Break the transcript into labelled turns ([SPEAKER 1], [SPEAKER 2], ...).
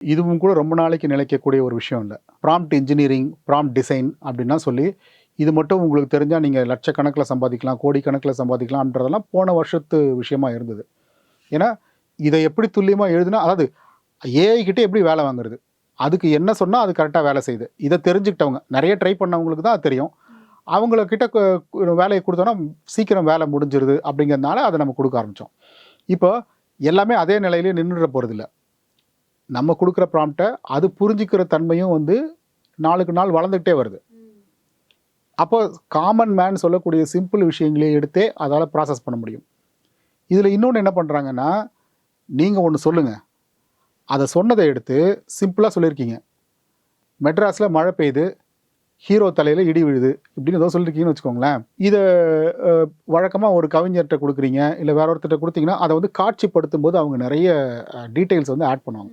[SPEAKER 1] இதுவும் கூட ரொம்ப நாளைக்கு நிலைக்கக்கூடிய ஒரு விஷயம் இல்லை. ப்ராம்ப்ட் இன்ஜினியரிங், ப்ராம்ப்ட் டிசைன் அப்படின்னா சொல்லி, இது மட்டும் உங்களுக்கு தெரிஞ்சால் நீங்கள் லட்சக்கணக்கில் சம்பாதிக்கலாம், கோடிக்கணக்கில் சம்பாதிக்கலாம்ன்றதெல்லாம் போன வருஷத்து விஷயமா இருந்தது. ஏன்னா இதை எப்படி துல்லியமாக எழுதுனா, அதாவது ஏஐ கிட்டே எப்படி வேலை வாங்குறது, அதுக்கு என்ன சொன்னால் அது கரெக்டாக வேலை செய்யுது, இதை தெரிஞ்சுக்கிட்டவங்க நிறைய ட்ரை பண்ணவங்களுக்கு தான் அது தெரியும். அவங்கக்கிட்ட வேலையை கொடுத்தோன்னா சீக்கிரம் வேலை முடிஞ்சிருது அப்படிங்கிறதுனால அதை நம்ம கொடுக்க ஆரம்பித்தோம். இப்போ எல்லாமே அதே நிலையிலே நின்றுட போகிறதில்ல. நம்ம கொடுக்குற ப்ராம்ப்டை அது புரிஞ்சிக்கிற தன்மையும் வந்து நாளுக்கு நாள் வளர்ந்துக்கிட்டே வருது. அப்போ காமன் மேன் சொல்லக்கூடிய சிம்பிள் விஷயங்களே எடுத்தே அதால் ப்ராசஸ் பண்ண முடியும். இதில் இன்னொன்று என்ன பண்ணுறாங்கன்னா, நீங்கள் ஒன்று சொல்லுங்கள், அதை சொன்னதை எடுத்து சிம்பிளாக சொல்லியிருக்கீங்க. மெட்ராஸில் மழை பெய்யுது, ஹீரோ தலையில் இடி விழுது இப்படின்னு ஏதோ சொல்லியிருக்கீங்கன்னு வச்சுக்கோங்களேன். இதை வழக்கமாக ஒரு கவிஞர்கிட்ட கொடுக்குறீங்க, இல்லை வேற ஒருத்தர்கிட்ட கொடுத்தீங்கன்னா அதை வந்து காட்சிப்படுத்தும் போது அவங்க நிறைய டீட்டெயில்ஸ் வந்து ஆட் பண்ணுவாங்க.